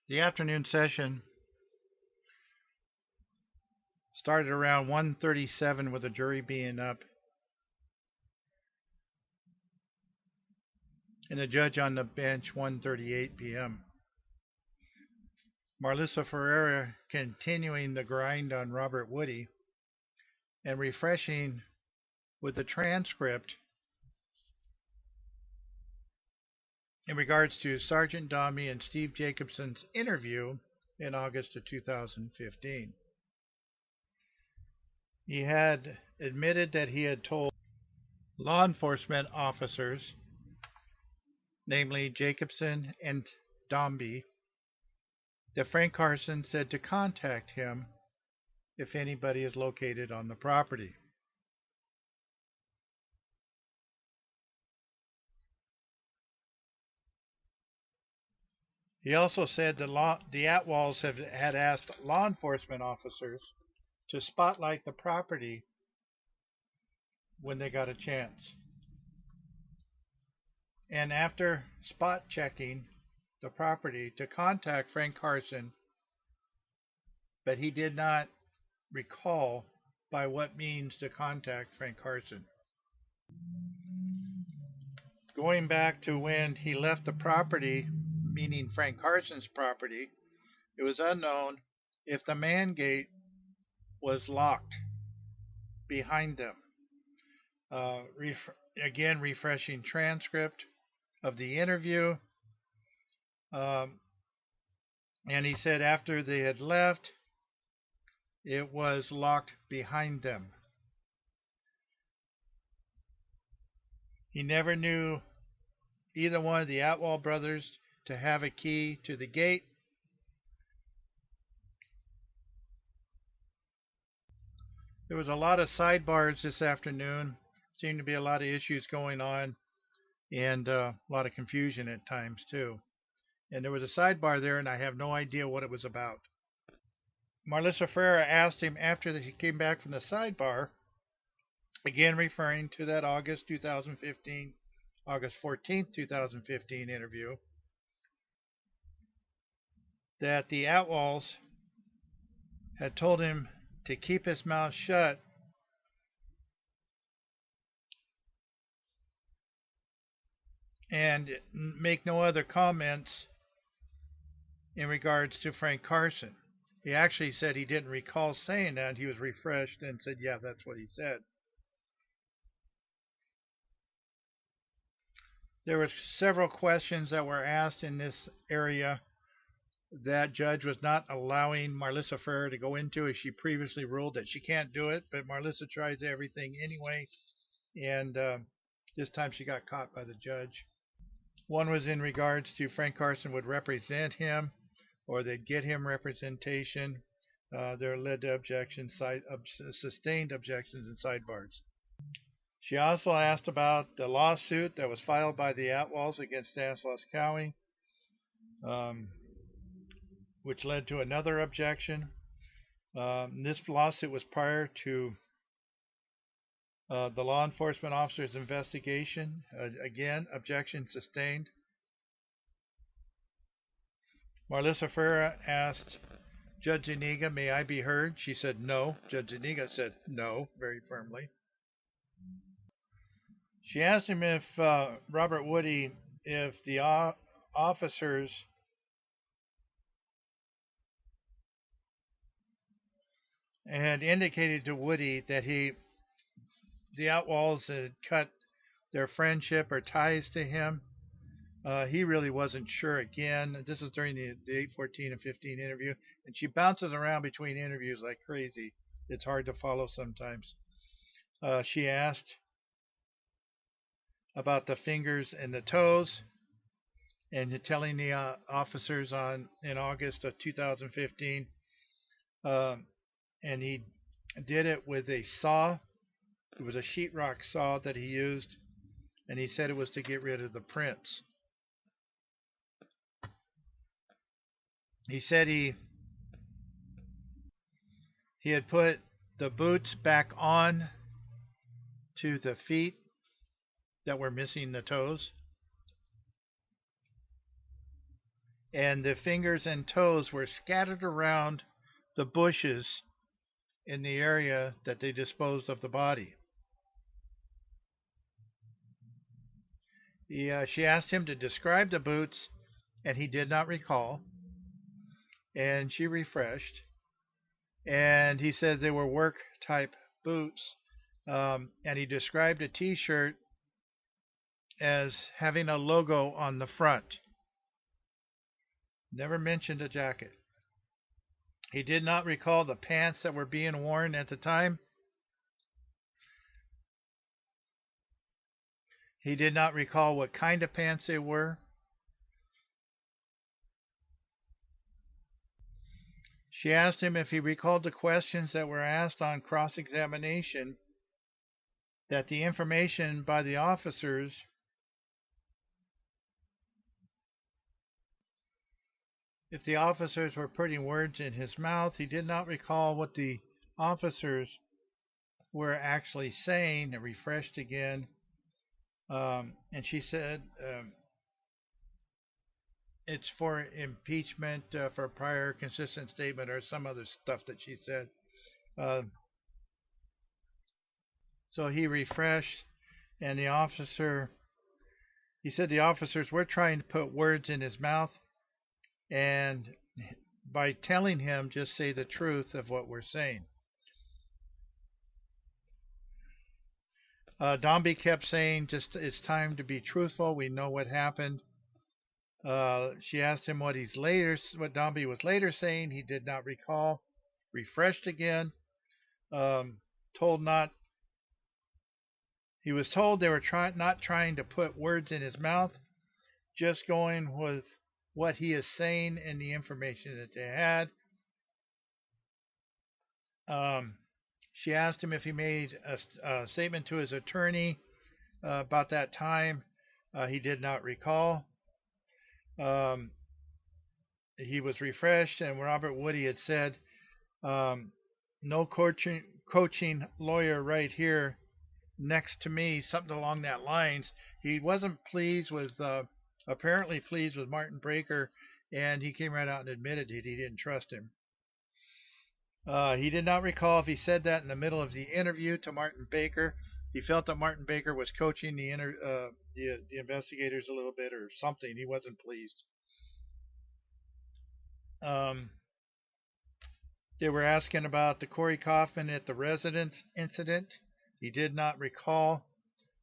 The afternoon session started around 1:37 with the jury being up and the judge on the bench 1:38 p.m. Marlissa Ferreira continuing the grind on Robert Woody and refreshing with the transcript in regards to Sergeant Dombey and Steve Jacobson's interview in August of 2015. He had admitted that he had told law enforcement officers, namely Jacobson and Dombey, that Frank Carson said to contact him if anybody is located on the property. He also said that the Atwalls had asked law enforcement officers to spotlight the property when they got a chance. And after spot checking the property, to contact Frank Carson, but he did not recall by what means to contact Frank Carson. Going back to when he left the property, meaning Frank Carson's property, it was unknown if the man gate was locked behind them. Again, refreshing transcript of the interview. And he said after they had left, it was locked behind them. He never knew either one of the Atwall brothers to have a key to the gate. There was a lot of sidebars this afternoon. Seemed to be a lot of issues going on and a lot of confusion at times too. And there was a sidebar there and I have no idea what it was about. Marlissa Ferreira asked him after he came back from the sidebar, again referring to that August 14th, 2015 interview, that the Atwalls had told him to keep his mouth shut and make no other comments in regards to Frank Carson. He actually said he didn't recall saying that. He was refreshed and said, yeah, that's what he said. There were several questions that were asked in this area that judge was not allowing Marlissa Ferreira to go into, as she previously ruled that she can't do it, but Marlissa tries everything anyway, and this time she got caught by the judge. One was in regards to Frank Carson would represent him, or they'd get him representation. There led to sustained objections and sidebars. She also asked about the lawsuit that was filed by the Atwalls against Stanislaus Cowie, which led to another objection. This lawsuit was prior to the law enforcement officer's investigation. Again, objection sustained. Marlissa Ferreira asked Judge Zuniga, may I be heard? She said no. Judge Zuniga said no, very firmly. She asked him if Robert Woody, if the officers had indicated to Woody that the Outwalls had cut their friendship or ties to him. He really wasn't sure. Again, this is during the 8:14 and 15 interview, and she bounces around between interviews like crazy. It's hard to follow sometimes. She asked about the fingers and the toes, and telling the officers in August of 2015, and he did it with a saw. It was a sheetrock saw that he used, and he said it was to get rid of the prints. He said he had put the boots back on to the feet that were missing the toes, and the fingers and toes were scattered around the bushes in the area that they disposed of the body. She asked him to describe the boots, and he did not recall. And she refreshed, and he said they were work type boots. And he described a T-shirt as having a logo on the front. Never mentioned a jacket. He did not recall the pants that were being worn at the time. He did not recall what kind of pants they were. She asked him if he recalled the questions that were asked on cross-examination, that the information by the officers if the officers were putting words in his mouth. He did not recall what the officers were actually saying. It refreshed again. And she said it's for impeachment for prior consistent statement or some other stuff that she said. Uh, so he refreshed, and he said the officers were trying to put words in his mouth, and by telling him just say the truth of what we're saying. Dombey kept saying, just it's time to be truthful. We know what happened. She asked him what Dombey was later saying. He did not recall. Refreshed again. Told not. He was told they were not trying to put words in his mouth, just going with what he is saying and the information that they had. She asked him if he made a statement to his attorney about that time. He did not recall. He was refreshed, and Robert Woody had said, no coaching lawyer right here next to me, something along that lines. He wasn't apparently pleased with Martin Breaker, and he came right out and admitted he didn't trust him. He did not recall if he said that in the middle of the interview to Martin Baker. He felt that Martin Baker was coaching the investigators a little bit or something. He wasn't pleased. They were asking about the Corey Kaufman at the residence incident. He did not recall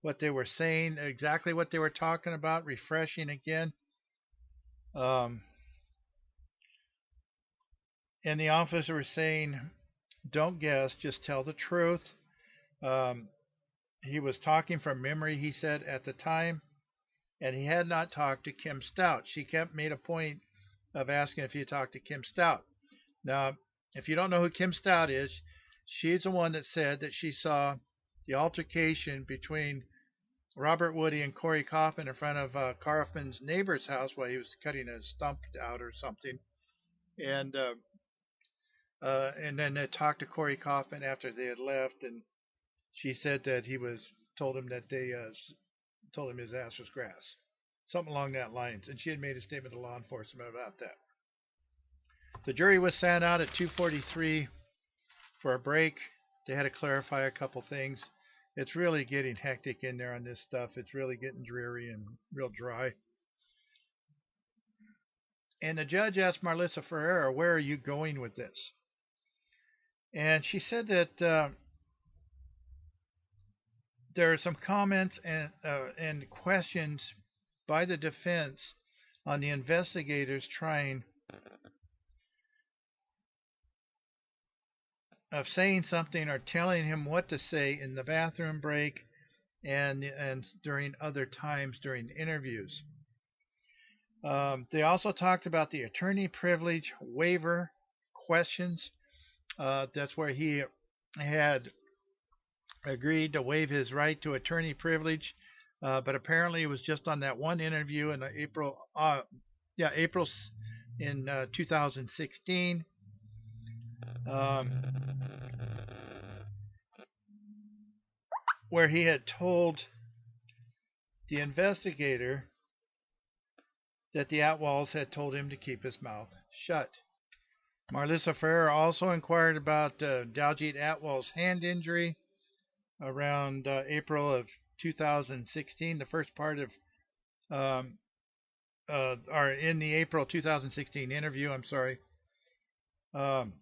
what they were saying, exactly what they were talking about, refreshing again. And the officer was saying, don't guess, just tell the truth. He was talking from memory, he said, at the time, and he had not talked to Kim Stout. She made a point of asking if he had talked to Kim Stout. Now, if you don't know who Kim Stout is, she's the one that said that she saw the altercation between Robert Woody and Corey Kaufman in front of Kaufman's neighbor's house while he was cutting a stump out or something. And then they talked to Corey Kaufman after they had left, and she said that told him that they told him his ass was grass, something along that lines. And she had made a statement to law enforcement about that. The jury was sent out at 2:43 for a break. They had to clarify a couple things. It's really getting hectic in there on this stuff. It's really getting dreary and real dry. And the judge asked Marlissa Ferreira, where are you going with this? And she said that there are some comments and questions by the defense on the investigators trying of saying something or telling him what to say in the bathroom break and during other times during interviews. They also talked about the attorney privilege waiver questions. That's where he had agreed to waive his right to attorney privilege, but apparently it was just on that one interview in April in 2016. Where he had told the investigator that the Atwalls had told him to keep his mouth shut. Marlissa Ferrer also inquired about Daljeet Atwall's hand injury around April of 2016, the first part of, um, or in the April 2016 interview, I'm sorry. Um,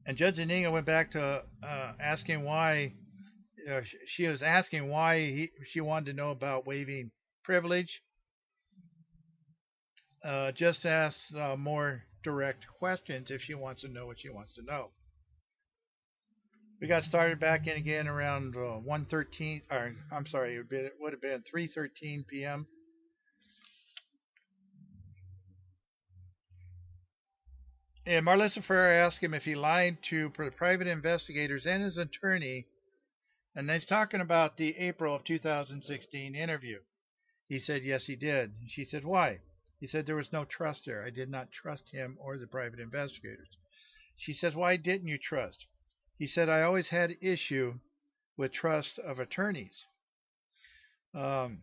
and Judge Aninga went back to asking why, she was asking why she wanted to know about waiving privilege. Just ask more direct questions if she wants to know what she wants to know. We got started back in again around 1:13, or I'm sorry, it would have been 3:13 p.m. And Marlissa Ferrer asked him if he lied to private investigators and his attorney, and he's talking about the April of 2016 interview. He said yes, he did. She said why? He said there was no trust there. I did not trust him or the private investigators. She says, why didn't you trust? He said, I always had issue with trust of attorneys. Private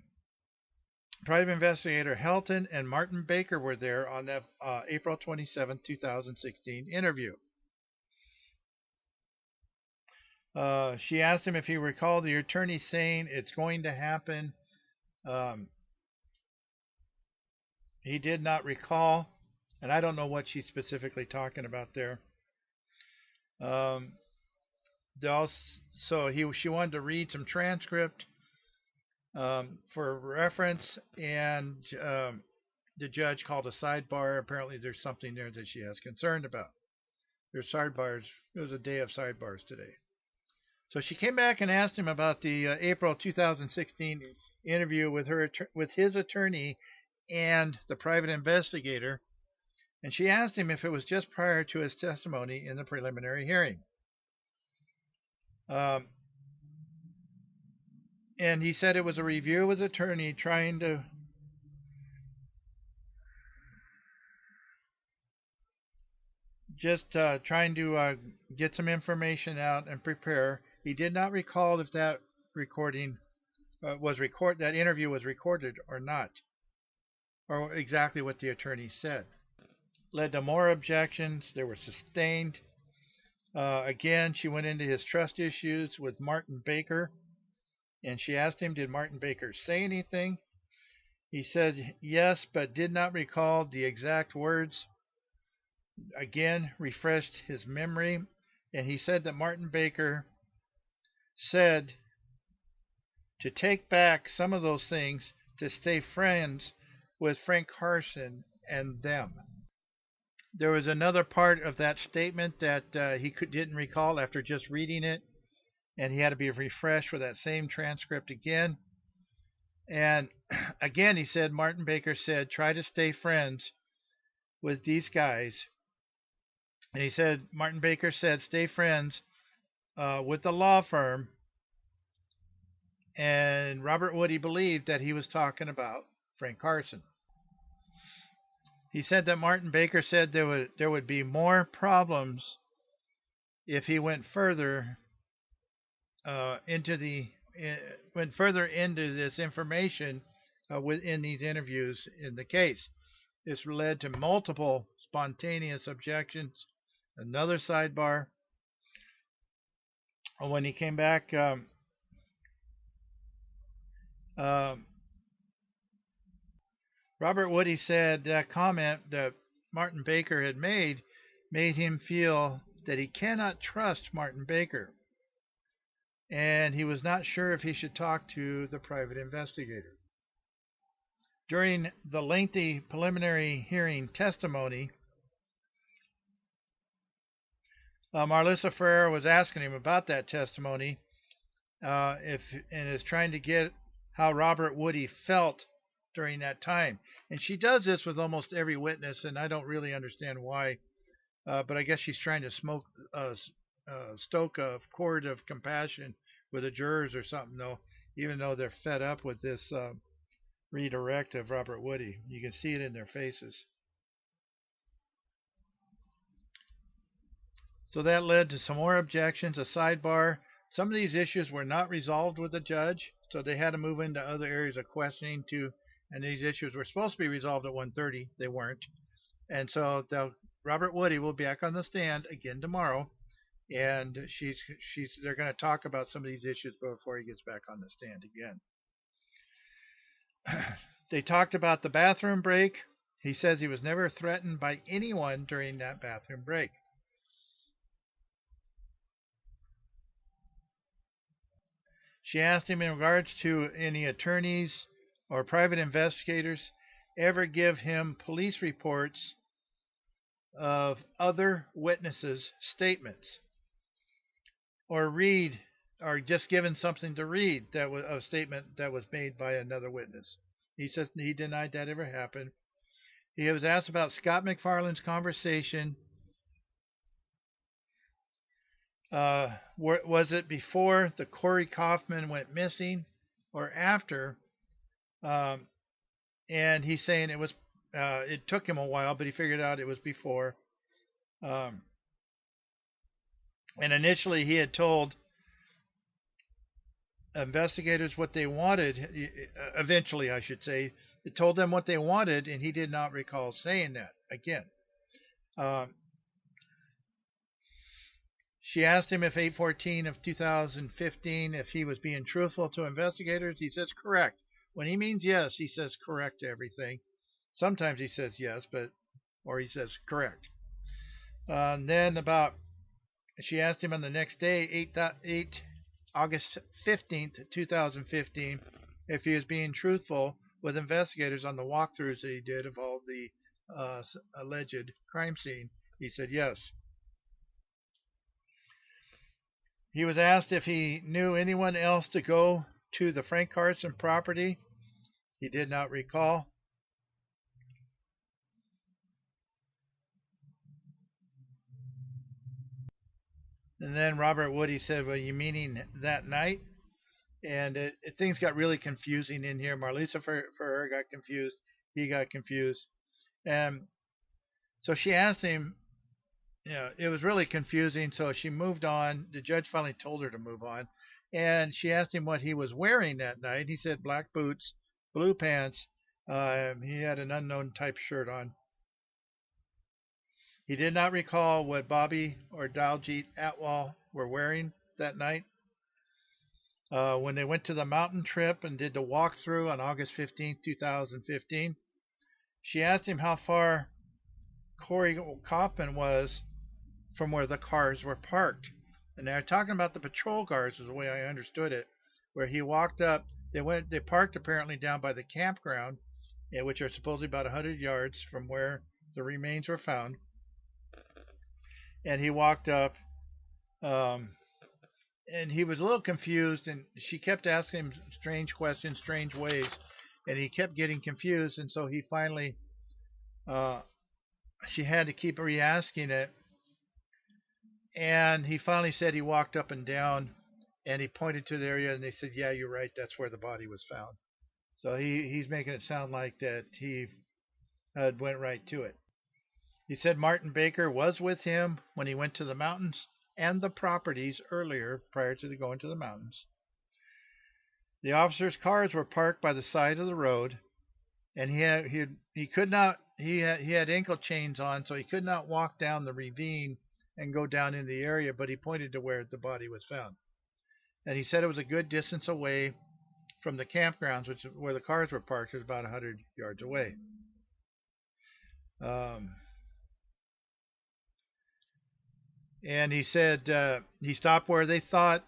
investigator Helton and Martin Baker were there on that April 27, 2016 interview. She asked him if he recalled the attorney saying it's going to happen. He did not recall, and I don't know what she's specifically talking about there. She wanted to read some transcript for reference, and the judge called a sidebar. Apparently, there's something there that she has concern about. There's sidebars. It was a day of sidebars today. So she came back and asked him about the April 2016 interview with his attorney and the private investigator, and she asked him if it was just prior to his testimony in the preliminary hearing. And he said it was a review of his attorney trying to get some information out and prepare. He did not recall if that recording that interview was recorded or not, or exactly what the attorney said. Led to more objections. They were sustained. Again, she went into his trust issues with Martin Baker, and she asked him, did Martin Baker say anything? He said yes, but did not recall the exact words. Again, refreshed his memory, and he said that Martin Baker said to take back some of those things to stay friends with Frank Carson and them. There was another part of that statement that didn't recall after just reading it, and he had to be refreshed for that same transcript again. And again, he said, Martin Baker said, try to stay friends with these guys. And he said, Martin Baker said, stay friends with the law firm. And Robert Woody believed that he was talking about Frank Carson. He said that Martin Baker said there would be more problems if he went further into this information within these interviews in the case. This led to multiple spontaneous objections. Another sidebar. When he came back, Robert Woody said that comment that Martin Baker had made him feel that he cannot trust Martin Baker, and he was not sure if he should talk to the private investigator. During the lengthy preliminary hearing testimony, Marlissa Ferrer was asking him about that testimony, and is trying to get how Robert Woody felt during that time. And she does this with almost every witness, and I don't really understand why. But I guess she's trying to stoke a chord of compassion with the jurors or something, though, even though they're fed up with this redirect of Robert Woody. You can see it in their faces. So that led to some more objections, a sidebar. Some of these issues were not resolved with the judge, so they had to move into other areas of questioning to and these issues were supposed to be resolved at 1:30. They weren't, and so Robert Woody will be back on the stand again tomorrow, and they're going to talk about some of these issues before he gets back on the stand again. They talked about the bathroom break. He says he was never threatened by anyone during that bathroom break. She asked him in regards to any attorneys or private investigators ever give him police reports of other witnesses' statements, or read, or just given something to read that was a statement that was made by another witness. He says he denied that ever happened. He was asked about Scott McFarland's conversation. Was it before the Corey Kaufman went missing or after? And he's saying it was. It took him a while, but he figured out it was before. And initially, he had told investigators what they wanted. Eventually, I should say, he told them what they wanted, and he did not recall saying that again. She asked him if 8/14 of 2015, if he was being truthful to investigators. He says correct. When he means yes, he says correct to everything. Sometimes he says yes, or he says correct. And then she asked him on the next day, August 15th, 2015, if he was being truthful with investigators on the walkthroughs that he did of all the alleged crime scene. He said yes. He was asked if he knew anyone else to go to the Frank Carson property. He did not recall. And then Robert Woody said, "Well, you meaning that night?" And things got really confusing in here. Marlisa Ferrer got confused. He got confused. And so she asked him, it was really confusing. So she moved on. The judge finally told her to move on. And she asked him what he was wearing that night. He said black boots, blue pants. He had an unknown type shirt on. He did not recall what Bobby or Daljit Atwal were wearing that night. When they went to the mountain trip and did the walkthrough on August 15, 2015, she asked him how far Corey Kaufman was from where the cars were parked. And they're talking about the patrol cars, is the way I understood it, where he walked up. They parked apparently down by the campground, which are supposedly about 100 yards from where the remains were found. And he walked up, and he was a little confused, and she kept asking him strange questions, strange ways, and he kept getting confused, and so he finally, she had to keep re-asking it, and he finally said he walked up and down, and he pointed to the area, and they said, "Yeah, you're right, that's where the body was found." So he's making it sound like that he went right to it. He said Martin Baker was with him when he went to the mountains and the properties earlier prior to going to the mountains. The officers' cars were parked by the side of the road, and he had ankle chains on, so he could not walk down the ravine and go down in the area, but he pointed to where the body was found. And he said it was a good distance away from the campgrounds, which where the cars were parked, was about 100 yards away. And he said he stopped where they thought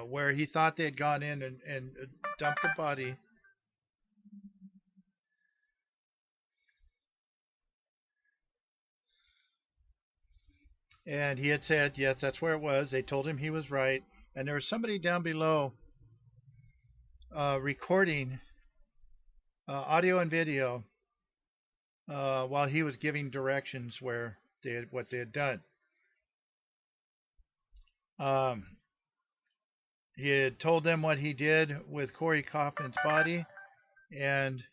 where he thought they had gone in and dumped the body. And he had said, yes, that's where it was. They told him he was right. And there was somebody down below recording audio and video while he was giving directions what they had done. He had told them what he did with Corey Kaufman's body, and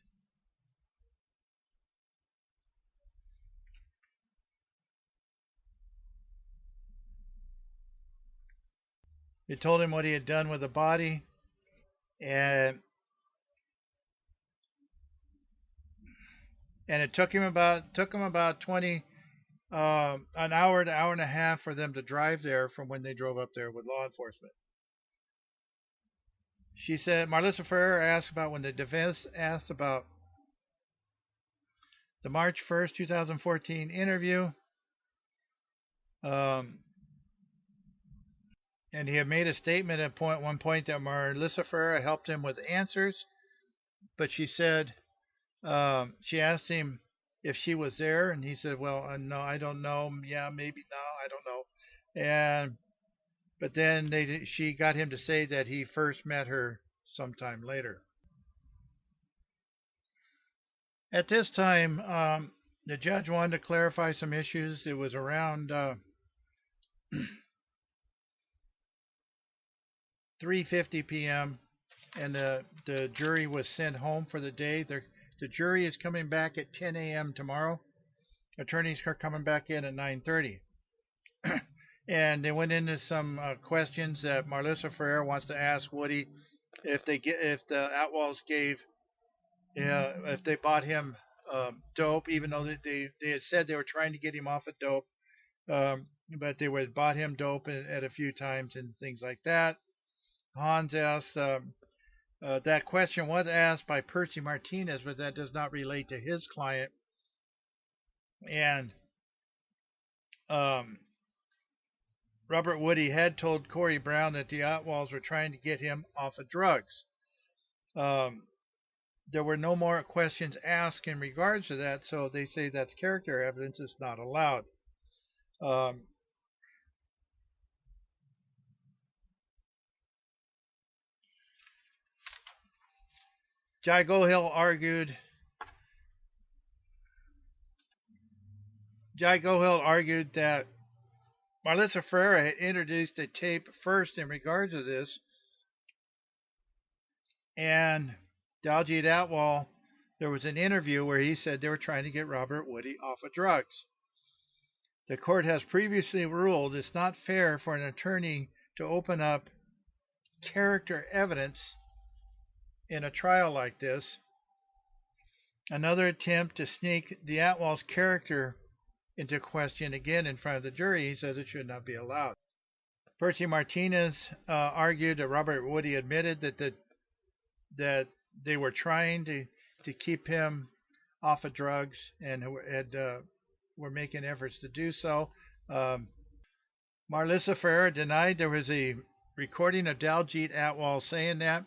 he told him what he had done with the body, and and it took him about 20 an hour and a half for them to drive there from when they drove up there with law enforcement. She said Marlissa Ferrer asked about when the defense asked about the March 1st, 2014 interview. Um, and he had made a statement at one point that Marlissa Ferrer helped him with answers, but she said she asked him if she was there, and he said, "Well, no, I don't know. Yeah, maybe no, I don't know." And but then she got him to say that he first met her sometime later. At this time, the judge wanted to clarify some issues. It was around 3:50 p.m. and the jury was sent home for the day. The jury is coming back at 10 a.m. tomorrow. Attorneys are coming back in at 9:30. And they went into some questions that Marlissa Ferrer wants to ask Woody if the Outlaws gave if they bought him dope, even though they had said they were trying to get him off of dope, but they would bought him dope at a few times and things like that. Hans asked that question was asked by Percy Martinez, but that does not relate to his client. And um, Robert Woody had told Corey Brown that the Outlaws were trying to get him off of drugs. Um, there were no more questions asked in regards to that, so they say that's character evidence is not allowed. Um, Jai Gohill argued. Jai Gohill argued that Marlissa Ferreira had introduced a tape first in regards to this, and Daljeet Atwal, there was an interview where he said they were trying to get Robert Woody off of drugs. The court has previously ruled it's not fair for an attorney to open up character evidence in a trial like this. Another attempt to sneak the Atwal's character into question again in front of the jury, he says it should not be allowed. Percy Martinez argued that Robert Woody admitted that they were trying to keep him off of drugs and were making efforts to do so. Marlissa Ferrer denied there was a recording of Daljeet Atwal saying that,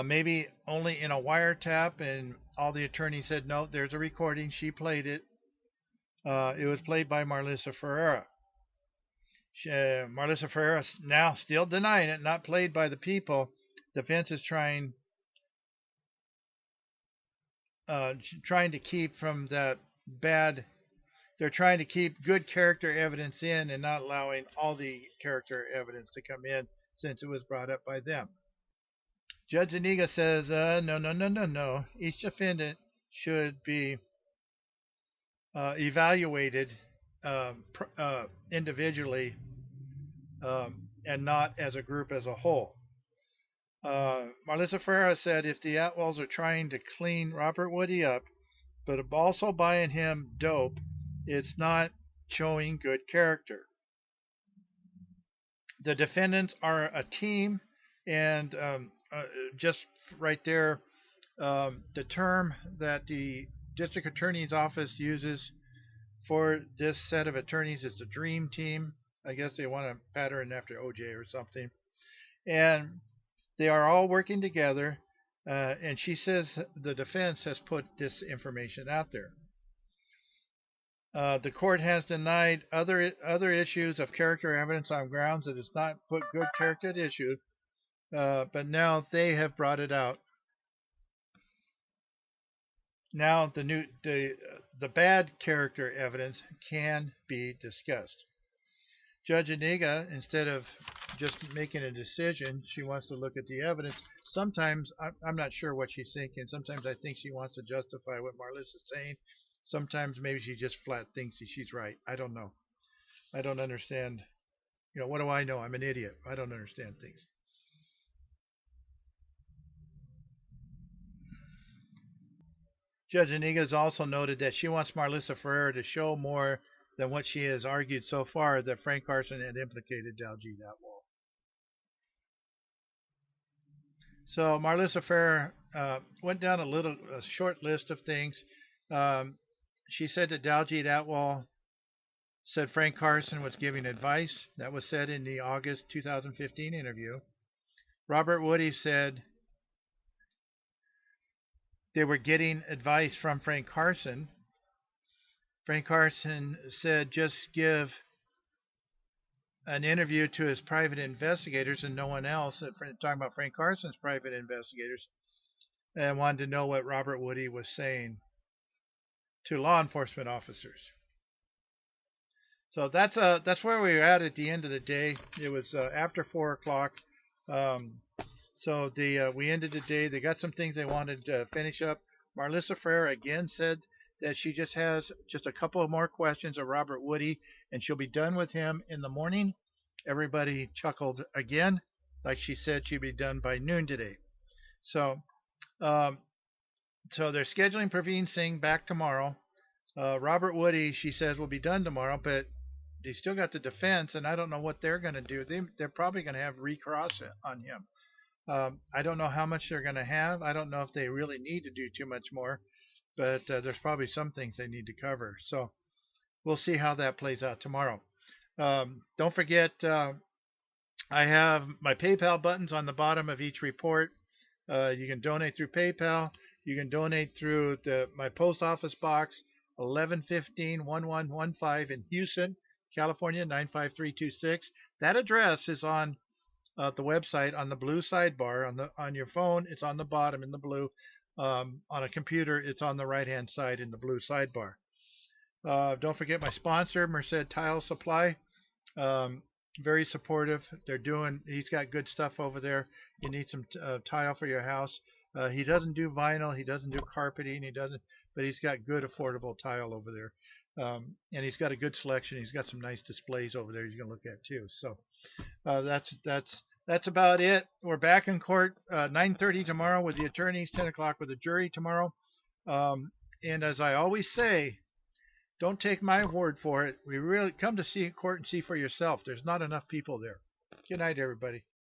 maybe only in a wiretap, and all the attorneys said, no, there's a recording. She played it. It was played by Marlissa Ferreira. Marlissa Ferreira now still denying it, not played by the people. Defense is trying to keep from that bad. They're trying to keep good character evidence in and not allowing all the character evidence to come in since it was brought up by them. Judge Zuniga says, no. Each defendant should be evaluated individually and not as a group as a whole. Marlissa Ferreira said if the Atwalls are trying to clean Robert Woody up, but also buying him dope, it's not showing good character. The defendants are a team, and just right there, the term that the district attorney's office uses for this set of attorneys is the dream team. I guess they want to pattern after OJ or something. And they are all working together, and she says the defense has put this information out there. The court has denied other issues of character evidence on grounds that it's not put good character at issue, but now they have brought it out. Now the bad character evidence can be discussed. Judge Iniga, instead of just making a decision, she wants to look at the evidence. Sometimes I'm not sure what she's thinking. Sometimes I think she wants to justify what Marlissa's saying. Sometimes maybe she just flat thinks she's right. I don't know. I don't understand. What do I know? I'm an idiot. I don't understand things. Judge Inigas also noted that she wants Marlissa Ferrer to show more than what she has argued so far that Frank Carson had implicated Daljeet Atwal. So Marlissa Ferrer went down a short list of things. Um, she said that Daljeet Atwal said Frank Carson was giving advice. That was said in the August 2015 interview. Robert Woody said they were getting advice from Frank Carson. Frank Carson said just give an interview to his private investigators and no one else, talking about Frank Carson's private investigators, and wanted to know what Robert Woody was saying to law enforcement officers. So that's where we were at the end of the day. It was after 4 o'clock. So we ended the day. They got some things they wanted to finish up. Marlissa Ferrer again said that she just has just a couple of more questions of Robert Woody, and she'll be done with him in the morning. Everybody chuckled again, like she said she'd be done by noon today. So, so they're scheduling Praveen Singh back tomorrow. Robert Woody, she says, will be done tomorrow, but they still got the defense, and I don't know what they're going to do. They're probably going to have recross on him. I don't know how much they're going to have. I don't know if they really need to do too much more, but there's probably some things they need to cover. So we'll see how that plays out tomorrow. Don't forget, I have my PayPal buttons on the bottom of each report. You can donate through PayPal. You can donate through my post office box, 1115-1115 in Houston, California, 95326. That address is on the website on the blue sidebar. On your phone, it's on the bottom in the blue. On a computer, it's on the right-hand side in the blue sidebar. Don't forget my sponsor, Merced Tile Supply. Very supportive. He's got good stuff over there. You need some tile for your house. He doesn't do vinyl. He doesn't do carpeting. But he's got good affordable tile over there. And he's got a good selection. He's got some nice displays over there you can look at too. So that's about it. We're back in court 9:30 tomorrow with the attorneys, 10 o'clock with the jury tomorrow. And as I always say, don't take my word for it. We really come to see court and see for yourself. There's not enough people there. Good night, everybody.